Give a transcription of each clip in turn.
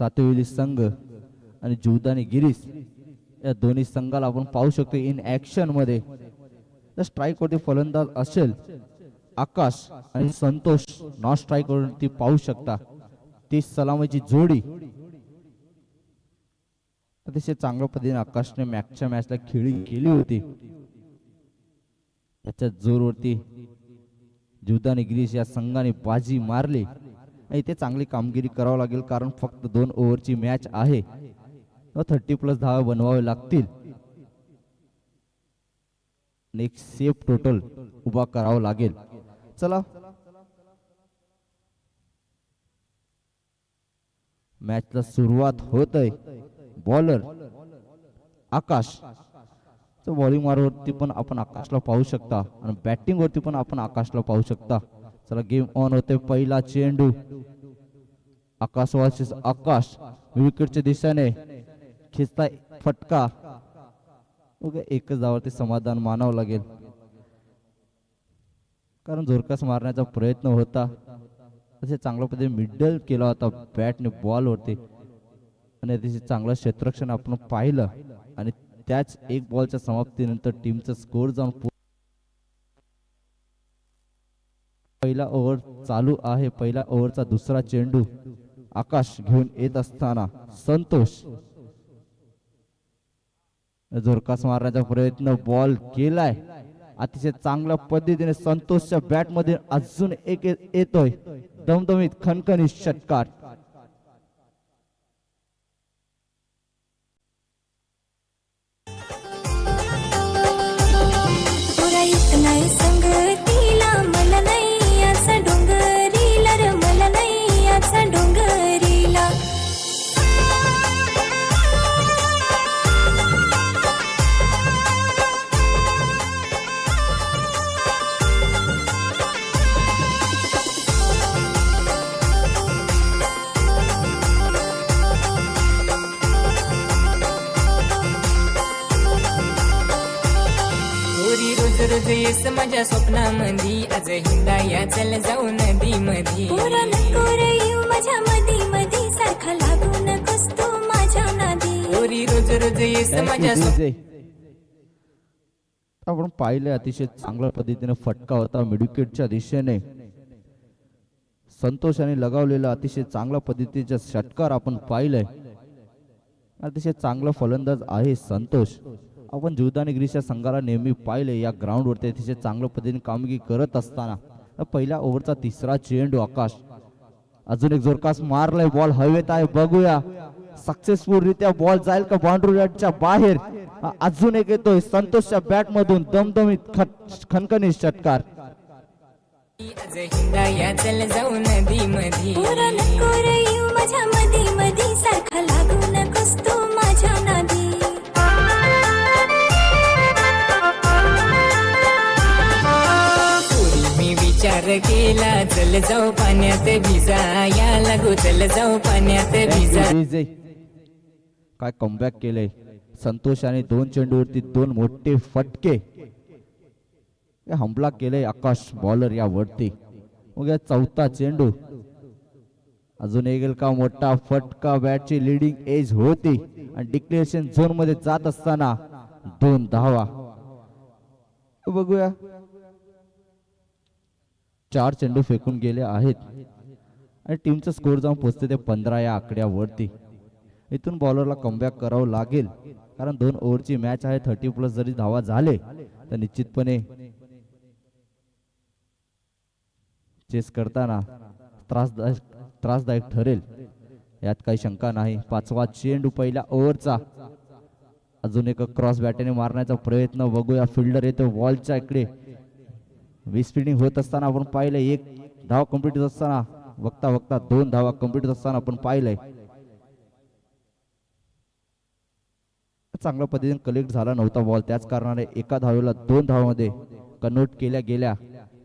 सातवेली संघ आणि जीवदानी गिरीश या दोन्ही संघाला आपण पाहू शकतो इन ऍक्शन मध्ये. तर स्ट्राईक वरती फलंदाज असेल आकाश आणि संतोष, नॉन स्ट्राईक वरती पाहू शकता ती सलामीची जोडी. अतिशय चांगल्या पद्धतीने आकाशने मॅचच्या मॅचला खेळी केली होती. त्याच्या जोरवरती जीवदानी गिरीश या संघाने बाजी मारली. इथे चांगली कामगिरी करावं लागेल कारण फक्त 2 ओव्हरची मॅच आहे. 30+ धावा बनवावे लागतील. एक सेफ टोटल उभा करावं लागेल. चला मॅचला सुरुवात होत आहे. बॉलर आकाश, बॉलिंग मारवरती पण आपण आकाशला पाहू शकता आणि बॅटिंग वरती पण आपण आकाशला पाहू शकता. चला गेम ऑन होते. पहिला चेंडू आकाश वर्सेस आकाश. विकेटच्या दिशेने खेचता फटका. एकच धावावरती समाधान मानावं लागेल कारण जोरकस मारण्याचा प्रयत्न होता. असे चांगल्या पद्धतीने मिडल केला होता बॅटने बॉल वरती आणि अतिशय चांगलं क्षेत्ररक्षण आपण पाहिलं आणि त्याच एक बॉलच्या समाप्तीनंतर टीमचा स्कोर जाऊन पहिला ओव्हर चालू आहे. पहिला ओव्हरचा दुसरा चेंडू आकाश घेऊन येत असताना संतोष जोरकास मारण्याचा प्रयत्न, बॉल केलाय अतिशय चांगल्या पद्धतीने. संतोषच्या बॅट मध्ये अजून एक येतोय दमदमीत खणखणीत षटकार. संगतीला मला नाही असा डोंगरीला र मला नाही असा डोंगरीला. रोज येस माझ्या स्वप्नामधी आज हिंडाया चल जाऊ नदी मधी. पोरा नको रे येऊ माझ्या मधी मधी सारखा लागू नकोस तू माझ्या नादी. पोरी रोज येस माझ्या आपण पाहिले अतिशय चांगल्या पद्धतीने फटका होता मिडविकेटच्या दिशेने. संतोषाने लगावलेला अतिशय चांगल्या पद्धतीचा षटकार आपण पाहिलंय. अतिशय चांगला फलंदाज आहे संतोष. आपण जीवदानी गिरीशच्या संघाला नेहमी पाहिले या ग्राउंड वरती अतिशय चांगल्या पद्धतीने कामगिरी करत असताना. पहिल्या ओव्हरचा तिसरा चेंडू आकाश अजून एक जोरकास मारलाय. बॉल हवेत आहे. बघूया सक्सेसफुल रित्या बॉल जाईल का बाउंड्री लाईनच्या बाहेर. अजून एक येतोय संतोषच्या बॅट मधून दमदमीत खणखणीत षटकार. आज हिंडाया चल जाऊ नदी मधी. पोरा नको रे येऊ माझ्या मधी मधी सारखा लागू नकोस तू माझ्या नादी. विचार केला चल जाऊ पाण्यात भिजा या लागू चल जाऊ पाण्यात भिजा. काय कमबॅक केलंय संतोषाने. 2 चेंडूवरती 2 मोठे फटके. हमला केलंय आकाश बॉलर या वरती. मग या चौथा चेंडू अजून एक का मोठा फटका. बॅटची लिडिंग एज होती आणि डिक्लेरेशन झोन मध्ये जात असताना 2 धावा. बघूया 4 चेंडू फेकून गेले आहेत आणि टीमचा स्कोर जाऊन पोहोचते ते 15 या आकड्यावरती. इथून बॉलरला कमबॅक करावं लागेल कारण 2 ओव्हरची मॅच आहे. 30+ जरी धावा झाले तर निश्चितपणे चेस करताना त्रासदायक ठरेल यात काही शंका नाही. 5वा चेंडू पहिल्या ओव्हरचा अजून एक क्रॉस बॅटने मारण्याचा प्रयत्न. बघूया फिल्डर येतो बॉलच्या इकडे. स्पिनिंग होत असताना आपण पाहिलंय. 1 धाव कंप्लीट होत असताना बघता 2 धावा कंप्लीट होत असताना आपण पाहिलंय. चांगल्या पद्धतीने कलेक्ट झाला नव्हता बॉल. त्याच कारणाने एका धावेला 2 धावांमध्ये कन्वर्ट केल्या गेल्या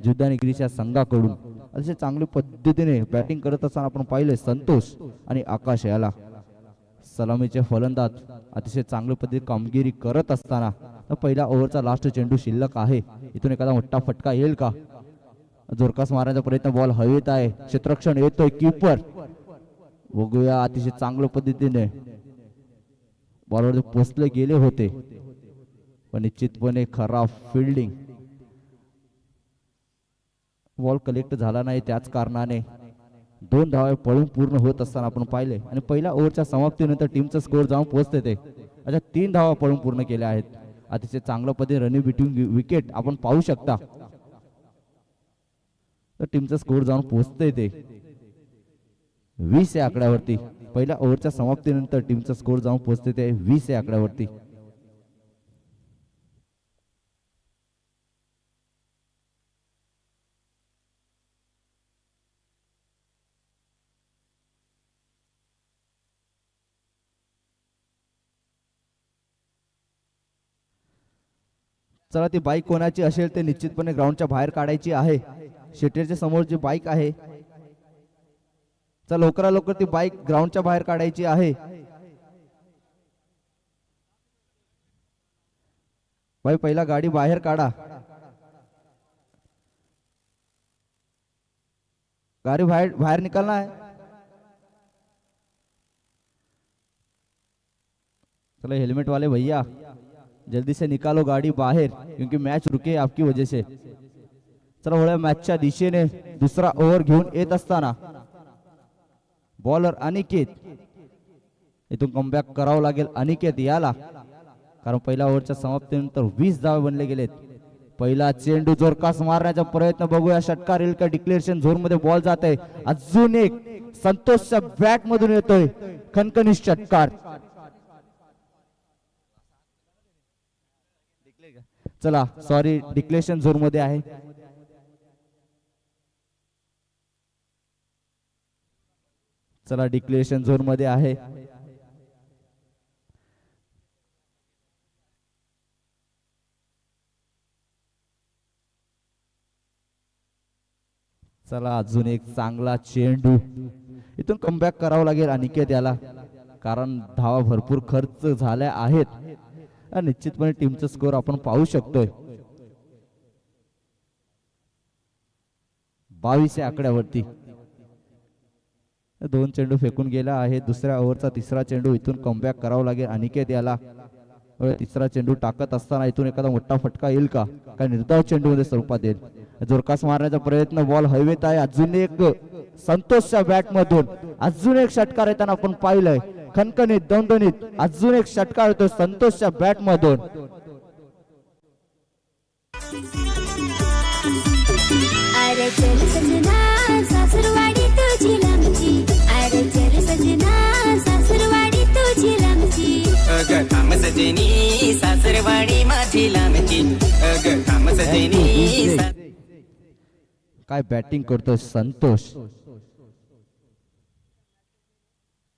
जीवदानी गिरीशच्या संघाकडून. अतिशय चांगल्या पद्धतीने बॅटिंग करत असताना आपण पाहिले संतोष आणि आकाश याला. सलामीचे फलंदाज अतिशय चांगल्या पद्धतीने कामगिरी करत असताना पहिल्या ओव्हरचा लास्ट चेंडू शिल्लक आहे. इथून एखादा मोठा फटका येईल का. जोरकास मारण्याचा प्रयत्न. बॉल हवेत आहे. क्षेत्ररक्षण येतोय. कीपर बघूया अतिशय चांगल्या पद्धतीने बॉलवर पोचले गेले होते, पण निश्चितपणे खराब फिल्डिंग, बॉल कलेक्ट झाला नाही. त्याच कारणाने 2 धावा पळून पूर्ण होत असताना आपण पाहिले आणि पहिल्या ओव्हरच्या समाप्तीनंतर टीमचा स्कोर जाऊन पोहोचते ते. अच्छा 3 धावा पळून पूर्ण केल्या आहेत. अतिशय चांगल्या पद्धतीने रनिंग बिटवीन विकेट आपण पाहू शकता. तर टीमचा स्कोर जाऊन पोहोचते ते 20 या आकड्यावरती. पहिल्या ओव्हरच्या समाप्तीनंतर टीमचा स्कोर जाऊन पोहोचते ते 20 या आकड्यावरती. चला ती बाईक कोणाची असेल ते निश्चितपणे ग्राउंडच्या बाहेर काढायची आहे. शेटेरच्या समोर जी बाईक आहे, चला लवकरात लवकर ती बाईक ग्राउंडच्या बाहेर काढायची आहे. भाई पहिला गाडी बाहेर काढा. गाड़ी बाहर बाहर निकलना है. चलो हेलमेट वाले भैया जल्दी से निकालो गाड़ी बाहर, क्योंकि मैच रुके आपकी वजह से. चला होळ्या मॅचच्या दिशेने दुसरा ओव्हर घेऊन येत असताना बॉलर अनिकेत, इथून कमबॅक करावं लागेल अनिकेत याला, कारण पहिल्या ओव्हरच्या समाप्तीनंतर 20 धावा बनले गेलेत. पहिला चेंडू जोरकास मारण्याचा प्रयत्न, बघूया षटकार येईल का. डिक्लेरेशन झोन मध्ये बॉल जात आहे. अजून एक संतोषच्या बॅट मधून येतोय खणखणीत षटकार. चला सॉरी, डिक्लेरेशन झोन मध्ये आहे. चला डिक्लेरेशन झोन मध्ये आहे. चला अजून एक चांगला चेंडू, इथून कमबॅक करावं लागेल अनिकेत याला, कारण धावा भरपूर खर्च झाल्या आहेत. निश्चितपणे टीमचा स्कोर आपण पाहू शकतोय 22 या आकड्यावरती. 2 चेंडू फेकून गेला आहे. दुसऱ्या ओव्हरचा तिसरा चेंडू, इथून कमबॅक करावं लागेल अनिकेत याला. तिसरा चेंडू टाकत असताना इथून एखादा मोठा फटका येईल का, काय निर्धाव चेंडू मध्ये स्वरूपात येईल. जोरकास मारण्याचा प्रयत्न, बॉल हवेत आहे. अजून एक संतोषच्या बॅट मधून अजून एक षटकार येताना आपण पाहिलंय खणखणीत दणदणीत. अजून एक षटकार येतो संतोषच्या बॅट मधून. अरे चल सजना सासरवाडी तुझी लांबची, अरे चल सजना सासरवाडी तुझी लांबची. अग थांब सजनी सासरवाडी माझी लांबची, अग थांब सजनी. काय बॅटिंग करतोय संतोष.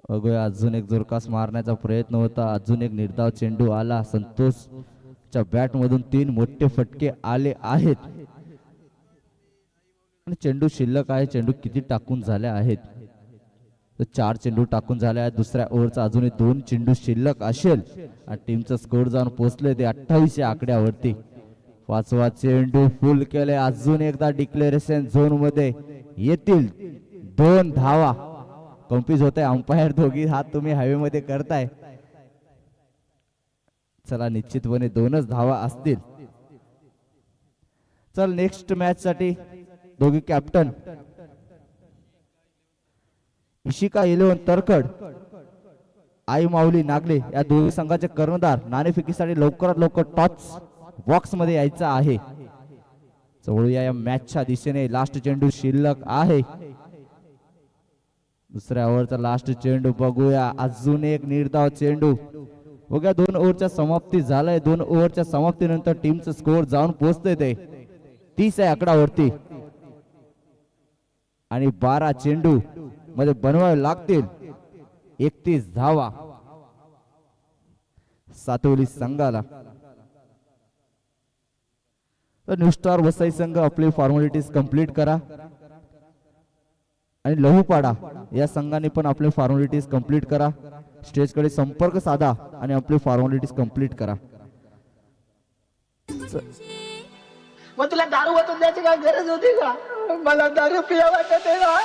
बघूया अजून एक जोरकास मारण्याचा प्रयत्न होता. अजून एक निर्धाव चेंडू आला. संतोषच्या बॅट मधून 3 मोठे फटके आले आहेत. आणि चेंडू शिल्लक आहे. चेंडू किती टाकून झाले आहेत, तर 4 चेंडू टाकून झाले आहेत. दुसऱ्या ओव्हरचा अजूनही 2 चेंडू शिल्लक असेल आणि टीमचा स्कोर जाऊन पोहोचले ते 28 या आकड्यावरती. 5वा चेंडू फुल केले. अजून एकदा डिक्लेरेशन झोन मध्ये येतील 2 धावा. कन्फ्यूज होत आहे अंपायर, दोघी हात तुम्ही हवेमध्ये करताय. चला निश्चितपणे 2च धावा असतील. चल नेक्स्ट मॅच साठी दोघी कॅप्टन इशिका 11 तरखड, आई माऊली नागले या दोन्ही संघाचे कर्णधार नाणेफेकीसाठी लवकरात लवकर टॉच बॉक्स मध्ये यायचं आहे. चवळूया या मॅचच्या दिशेने. लास्ट चेंडू शिल्लक आहे. दुसऱ्या ओव्हरचा लास्ट चेंडू, बघूया अजून एक निर्धाव चेंडू. बघा 2 ओव्हरच्या समाप्ती झालाय. 2 ओव्हरच्या समाप्तीनंतर टीमचा स्कोर जाऊन पोहोचते ते 30 या आकडावरती. आणि 12 चेंडू मध्ये बनवावे लागतील 31 धावा सातवली संघाला. तर न्यू स्टार वसई संघ आपली फॉर्मॅलिटीज कंप्लीट करा आणि लहूपाडा या संघाने पण आपले फॉर्मॅलिटीज कंप्लीट करा. स्टेज कडे संपर्क साधा आणि आपली फॉर्मॅलिटीज कंप्लीट करा. मग तुला दारू वाटून द्यायची काय गरज होती का? मला दारू पिया वाटत आहे ना.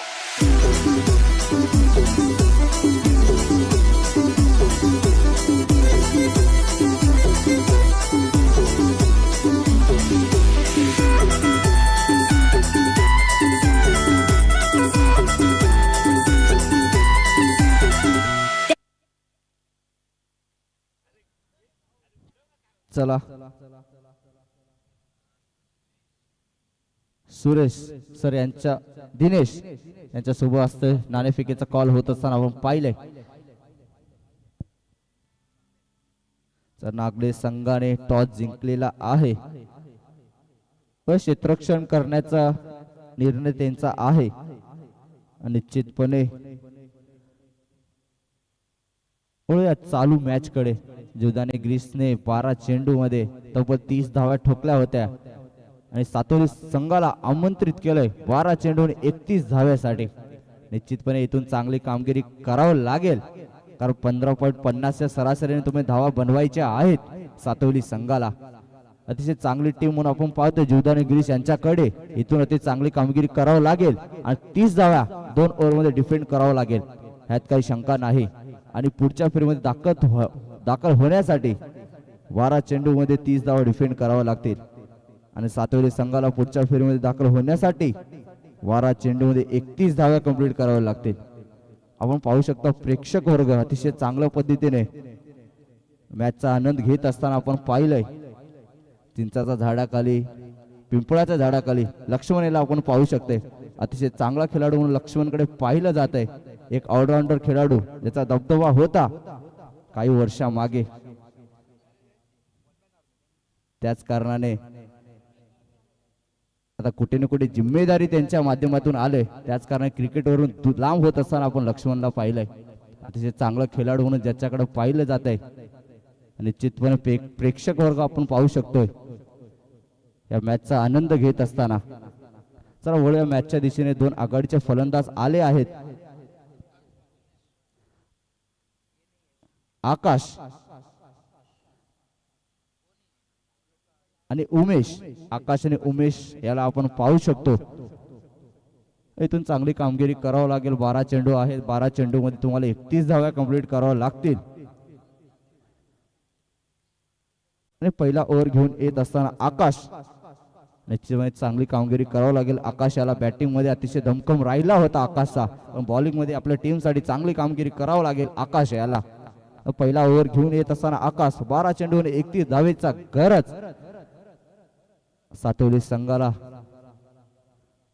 चला सुरेश सर यांच्या दिनेश यांच्या शुभ हस्ते नाणेफेकीचा कॉल होत असताना आपण पाहिलंय. तर नागडे संघाने टॉस जिंकलेला आहे व क्षेत्ररक्षण करण्याचा निर्णय त्यांचा आहे. निश्चितपणे या चालू मॅच कडे जीवदानी ग्रीसने 12 चेंडू मध्ये तब्बल 30 धावा ठोकल्या होत्या आणि सातोली संघाला आमंत्रित केलंय 12 चेंडू 31 धाव्यासाठी. निश्चितपणे इथून चांगली कामगिरी करावं लागेल कारण 15.50 सरासरीने तुम्ही धावा बनवायच्या आहेत सातोली संघाला. अतिशय चांगली टीम म्हणून आपण पाहतो जीवदानी ग्रीस यांच्याकडे. इथून अति चांगली कामगिरी करावं लागेल आणि 30 धावा 2 ओव्हरमध्ये डिफेंड करावं लागेल ह्यात काही शंका नाही. आणि पुढच्या फेरीमध्ये दाखल होण्यासाठी 12 चेंडू मध्ये 30 धावा डिफेंड करावं लागतील आणि सातोली संघाला पुढच्या फेरीमध्ये दाखल होण्यासाठी 12 चेंडू मध्ये 31 धावा कंप्लीट कराव्या लागतील. आपण पाहू शकता प्रेक्षक वर्ग अतिशय चांगल्या पद्धतीने मॅचचा आनंद घेत असताना आपण पाहिलंय. चिंचाच्या झाडाखाली पिंपळाच्या झाडाखाली लक्ष्मण याला आपण पाहू शकते. अतिशय चांगला खेळाडू म्हणून लक्ष्मणकडे पाहिलं जात आहे. एक ऑलराऊंडर खेळाडू ज्याचा दबदबा होता काही वर्षामागे. त्याच कारणाने आता कुठे ना कुठे जिम्मेदारी त्यांच्या माध्यमातून आले. त्याच कारणाने क्रिकेटवरून लांब होत असताना आपण लक्ष्मणला पाहिलंय. अतिशय चांगला खेळाडू म्हणून ज्याच्याकडे पाहिलं जात आहे. निश्चितपणे प्रेक्षक वर्ग आपण पाहू शकतोय या मॅचचा आनंद घेत असताना. चला वळूया मॅचच्या दिशेने. 2 आघाडीचे फलंदाज आले आहेत. आकाश आणि उमेश. आकाश आणि उमेश याला आपण पाहू शकतो. इथून चांगली कामगिरी करावं लागेल. 12 चेंडू आहेत. 12 चेंडू मध्ये तुम्हाला 31 धावा कंप्लीट कराव्या लागतील. आणि पहिला ओव्हर घेऊन येत असताना आकाश निश्चितपणे चांगली कामगिरी करावं लागेल. आकाश याला बॅटिंग मध्ये अतिशय धमकम राहिला होता आकाशचा, पण बॉलिंग मध्ये आपल्या टीम साठी चांगली कामगिरी करावं लागेल आकाश याला. पहिला ओव्हर घेऊन येत असताना आकाश 12 चेंडू 31 धावेचा गरज सातोली संघाला.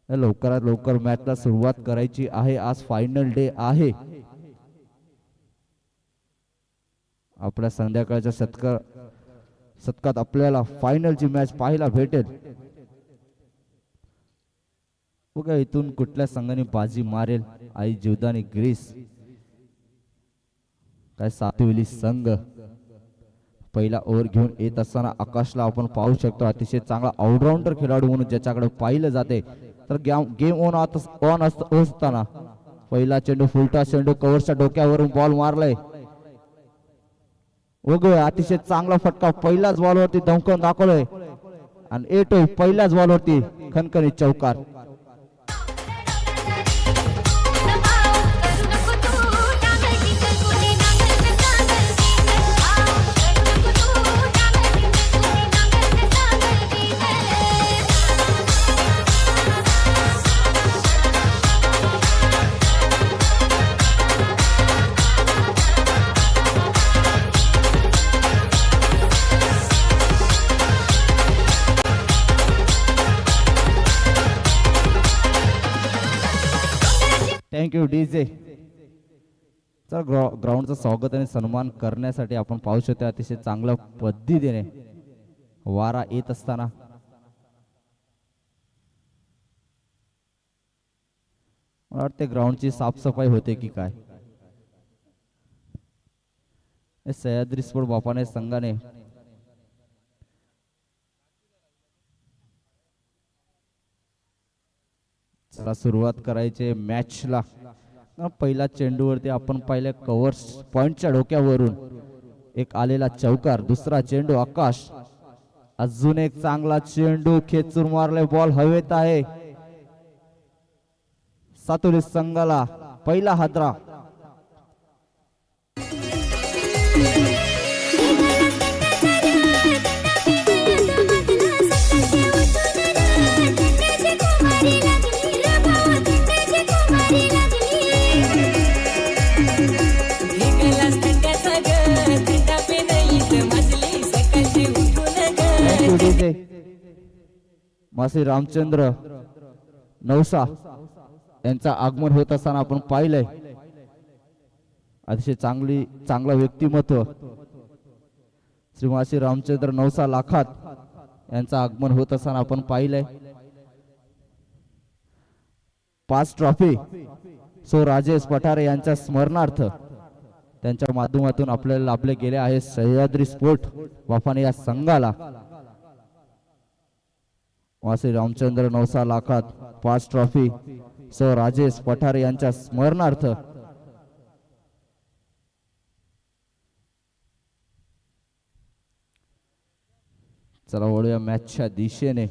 लवकरात लवकर मॅचला सुरुवात करायची आहे. आज फायनल डे आहे. आपल्या संध्याकाळच्या शतकात आपल्याला फायनलची मॅच पाहायला भेटेल. बघा इथून कुठल्या संघाने बाजी मारेल. आई जीवदानी ग्रीस काय सातोली संघ. पहिला ओव्हर घेऊन येत असताना आकाशला आपण पाहू शकतो अतिशय चांगला ऑलराऊंडर खेळाडू म्हणून ज्याच्याकडे पाहिलं जाते. तर गेम ऑन असताना पहिला चेंडू फुलटा चेंडू कव्हरच्या डोक्यावरून बॉल मारलाय. अतिशय चांगला फटका पहिल्याच बॉलवरती धमकावून दाखवलाय आणि येतोय पहिल्याच बॉलवरती खणखणीत चौकार. Thank you DJ. तर ग्राउंडचं स्वागत आणि सन्मान करण्यासाठी आपण पाहू शकतो अतिशय चांगल्या पद्धतीने वारा येत असताना मला वाटते ग्राउंडची साफसफाई होते की काय. सह्याद्री स्पोर्ट बापाने संघाने चला सुरुवात करायचे मॅचला. पहिला चेंडूवरती आपण पाहिलं कव्हर पॉइंटच्या डोक्यावरून एक आलेला चौकार. दुसरा चेंडू आकाश अजून एक चांगला चेंडू खेचून मारलाय. बॉल हवेत आहे. सातोली संघाला पहिला हादरा. मासी रामचंद्र नवसा यांचा आगमन होत असताना आपण पाहिलंय. अतिशय चांगलं व्यक्तिमत्व श्री मासी रामचंद्र नवसा लाखात यांचं आगमन होत असताना आपण पाहिलंय. 5 ट्रॉफी सो राजेश पठारे यांच्या स्मरणार्थ त्यांच्या माध्यमातून आपल्याला लाभले गेले आहे सह्याद्री स्पोर्ट वाफाने या संघाला. वासी रामचंद्र नवसा लाखात 5 ट्रॉफी सो राजेश पठारे यांच्या स्मरणार्थ. चला वळूया मॅचच्या दिशेने.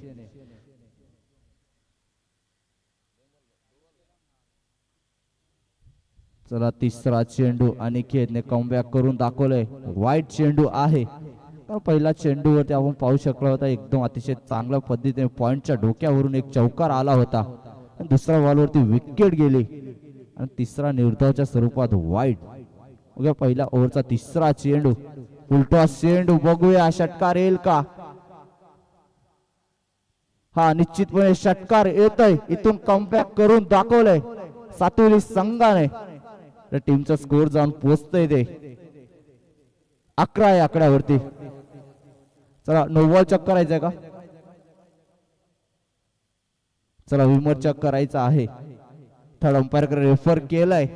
चला तिसरा चेंडू अनिकेतने कमबॅक करून दाखवलंय. वाईट चेंडू आहे. तर पहिला चेंडूवरती आपण पाहू शकलो होता एकदम अतिशय चांगल्या पद्धतीने पॉइंटच्या डोक्यावरून एक चौकार आला होता. आणि दुसऱ्या बॉलवरती विकेट गेली आणि तिसरा निर्धावाच्या स्वरूपात वाईट. बघा पहिल्या ओव्हरचा तिसरा चेंडू उलटा चेंडू बघूया षटकार येईल का. हा निश्चितपणे षटकार येतोय. इथून कमबॅक करून दाखवलंय सातुरी संघाने. टीमचा स्कोर जाऊन पोहोचतोय ते 11 या आकड्यावरती. चला नो बॉल चेक करायचंय का. चला विमर चेक करायचा आहे. थर्ड अंपायर रेफर केलाय.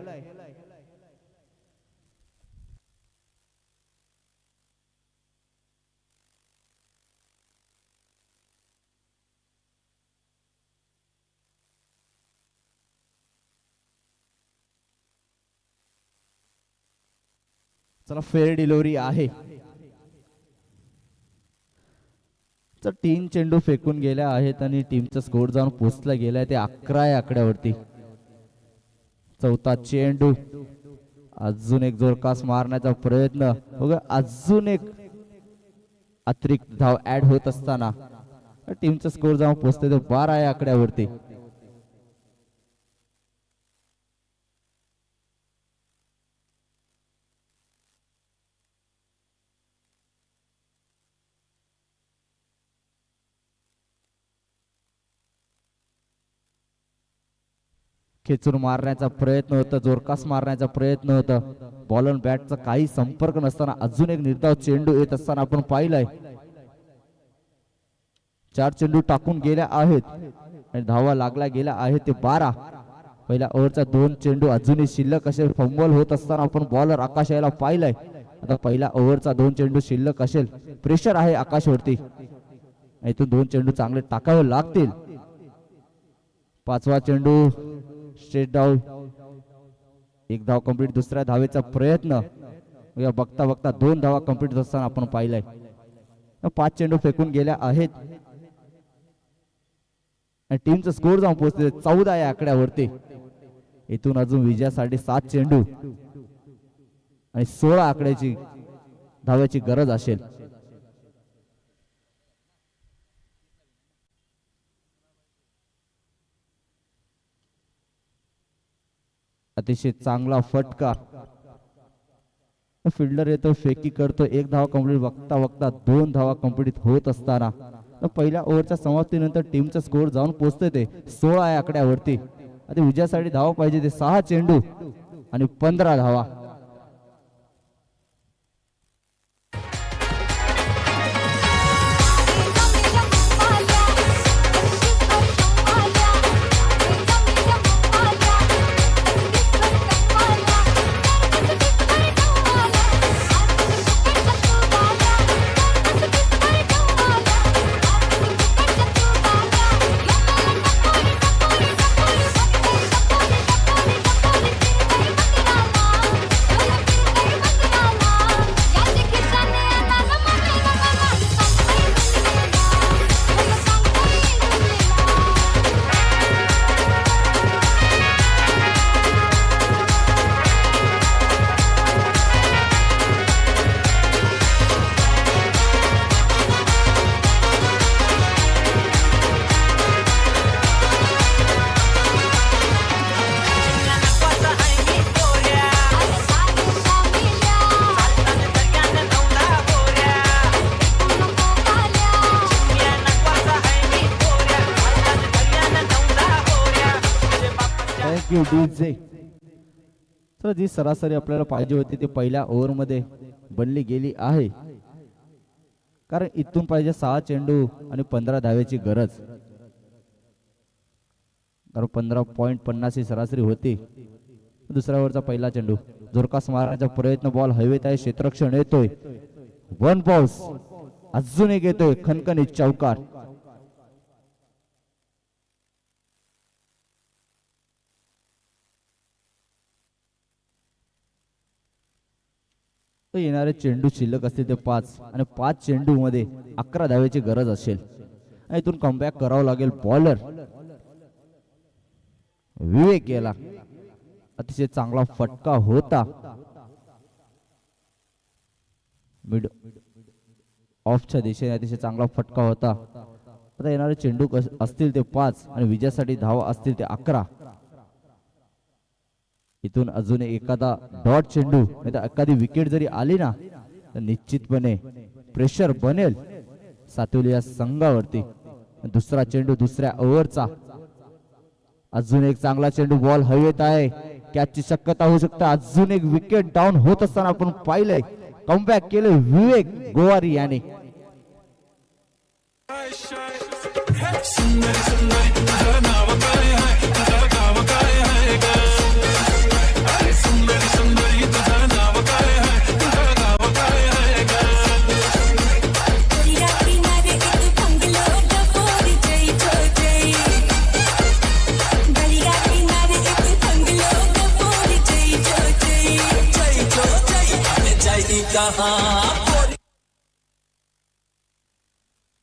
चला फेअर डिलिव्हरी आहे. तर 3 चेंडू फेकून गेल्या आहेत आणि टीमचा स्कोर जाऊन पोहोचला गेलाय ते 11 या आकड्यावरती. चौथा चेंडू अजून एक जोरकास मारण्याचा प्रयत्न. बघा अजून एक अतिरिक्त धाव ऍड होत असताना टीमचा स्कोर जाऊन पोहोचतोय ते 12 या आकड्यावरती. खेचून मारण्याचा प्रयत्न होता. जोरकास मारण्याचा प्रयत्न होता. बॉल आणि बॅटचा काही संपर्क नसताना अजून एक निर्धाव चेंडू येत असताना आपण पाहिलंय. 4 चेंडू टाकून गेल्या आहेत आणि धावा लागल्या गेल्या आहेत ते 12. पहिल्या ओव्हरचा 2 चेंडू अजूनही शिल्लक असेल. फंबल होत असताना आपण बॉलर आकाश यायला पाहिलंय. आता पहिल्या ओव्हरचा 2 चेंडू शिल्लक असेल. प्रेशर आहे आकाशवरती. इथून 2 चेंडू चांगले टाकावे लागतील. 5वा चेंडू स्ट्रेट डाव. 1 धाव कंप्लीट. दुसऱ्या धावेचा प्रयत्न. बघता बघता 2 धावा कंप्लीट असताना आपण पाहिलंय. 5 चेंडू फेकून गेल्या आहेत. टीमचा स्कोर जाऊन पोहोचले 14 या आकड्यावरती. इथून अजून विजयासाठी 7 चेंडू आणि 16 आकड्याची धाव्याची गरज असेल. अतिशय चांगला फटका. फिल्डर येतो फेकी करतो. 1 धावा कंप्लीट. बघता बघता 2 धावा कंप्लीट होत असताना पहिल्या ओव्हरच्या समाप्तीनंतर टीमचा स्कोर जाऊन पोहोचतोय ते 16 या आकड्यावरती. आता विजयासाठी धावा पाहिजे ते 6 चेंडू आणि 15 धावा. Thank you DJ. तर जी सरासरी आपल्याला पाहिजे होती ती पहिल्या ओव्हरमध्ये बनली गेली आहे, कारण इथून पाहिजे 6 चेंडू आणि 15 धावेची गरज, कारण 15.50 ही सरासरी होती. दुसऱ्या ओव्हरचा पहिला चेंडू जोरकास मारण्याचा प्रयत्न, बॉल हवेत आहे, क्षेत्ररक्षण येतोय, वन बॉल्स अजून एक येतोय, खणखणीत चौकार. तर येणारे चेंडू शिल्लक असतील ते 5 आणि 5 चेंडू मध्ये 11 धावेची गरज असेल. आणि इथून कमबॅक करावं लागेल. बॉलर विवेक गेला, अतिशय चांगला फटका होता, मिड ऑफच्या दिशेने अतिशय चांगला फटका होता. आता येणारे चेंडू असतील ते 5 आणि विजयासाठी धावा असतील ते 11. इथून अजून एखादा डॉट चेंडू नाही तर एखादी विकेट जरी आली ना तर निश्चितपणे प्रेशर बनेल सातोली या संघावरती. दुसरा चेंडू दुसऱ्या ओव्हरचा, अजून एक चांगला चेंडू, बॉल हवेत आहे, कॅचची शक्यता होऊ शकते. अजून एक विकेट डाऊन होत असताना आपण पाहिलंय कमबॅक केले विवेक गोवारी याने.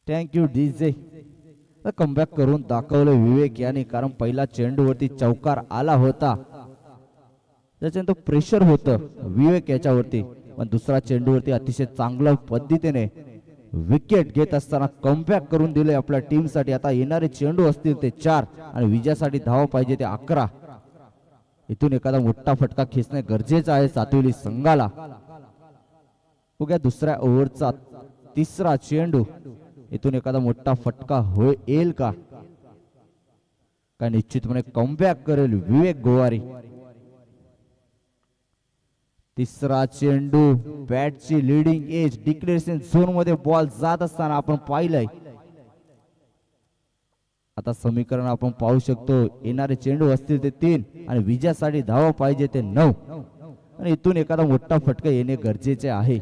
Thank you DJ. कमबॅक करून दाखवलं विवेक याने, कारण पहिला चेंडूवरती चौकार आला होता, त्याच्यानंतर प्रेशर होतं विवेक याच्यावरती. पण दुसरा चेंडूवरती अतिशय चांगल्या पद्धतीने विकेट घेत असताना कमबॅक करून दिले आपल्या टीम साठी. आता येणारे चेंडू असतील ते 4 आणि विजयासाठी धाव पाहिजे ते 11. इथून एखादा मोठा फटका खेचणे गरजेचं आहे सातोली संघाला. बघूया दुसऱ्या ओव्हरचा तिसरा चेंडू, इथून एखादा मोठा फटका येईल का? काय निश्चितपणे कमबॅक करेल विवेक गोवारी. तिसरा चेंडू, बॅटची लीडिंग एज डिक्लेरेशन झोन मध्ये बॉल जात असताना आपण पाहिलंय. आता समीकरण आपण पाहू शकतो, येणारे चेंडू असतील ते 3 आणि विजयासाठी धाव पाहिजे ते 9 आणि इथून एखादा मोठा फटका येणे गरजेचे आहे.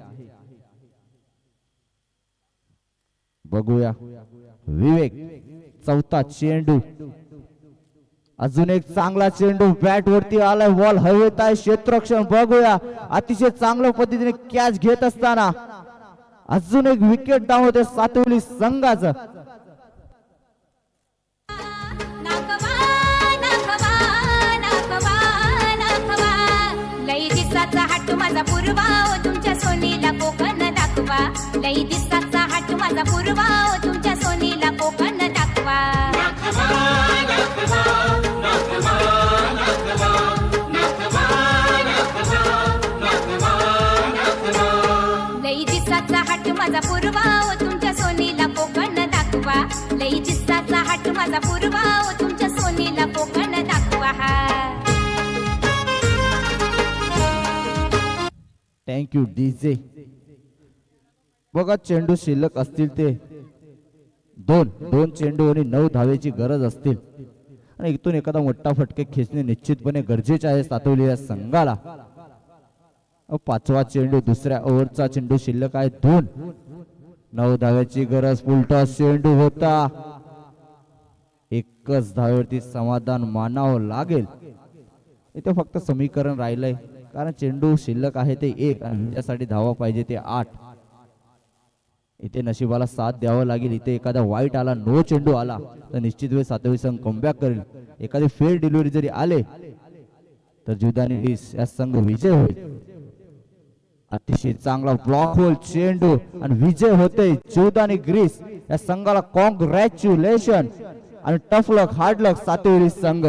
बघूया विवेक, चौथा चेंडू, अजून एक चांगला चेंडू बॅट वरती आलाय, बॉल हवेत आहे, क्षेत्ररक्षण बघूया अतिशय चांगल्या पद्धतीने कॅच घेत असताना अजून एक विकेट डाऊन होते सातोली संघाचं. लई दिसाचा हाट माझा पुरवा तुमच्या सोनीला कोकण दाखवा. लई दिसाचा हाट माझा पुरवा तुमच्या सोनीला कोकण दाखवा. लई दिसाचा हाट माझा पुरवा तुमच्या सोनीला कोकण दाखवा. लई दिसाचा हाट माझा पुरवा तुमच्या सोनीला कोकण दाखवा. Thank you DJ. बघा चेंडू शिल्लक असतील ते 2 चेंडू आणि 9 धावेची गरज असतील आणि इथून एखादा मोठा फटके खेचणे निश्चितपणे गरजेचे आहे सातोली या संघाला. पाचवा चेंडू, दुसऱ्या ओव्हरचा चेंडू शिल्लक आहे 2, 9 धावेची गरज. फुलटॉस चेंडू होता, एकच धावेवरती समाधान मानावं लागेल. इथे फक्त समीकरण राहिलंय, कारण चेंडू शिल्लक आहे ते 1 आणि त्यासाठी धावा पाहिजे ते 8. इथे नशिबाला साथ द्यावं लागेल. इथे एखादा वाईट आला, नो चेंडू आला तर निश्चित वेळ सातोली संघ कमबॅक करेल. एखादी फेल डिलिव्हरी जरी आले तर जीवदानी ग्रीस या संघ विजय होईल. अतिशय चांगला ब्लॉक होल चेंडू आणि विजय होते जीवदानी ग्रीस या संघाला. कॉंग्रॅच्युलेशन आणि टफ लक, हार्ड लक सातोली संघ.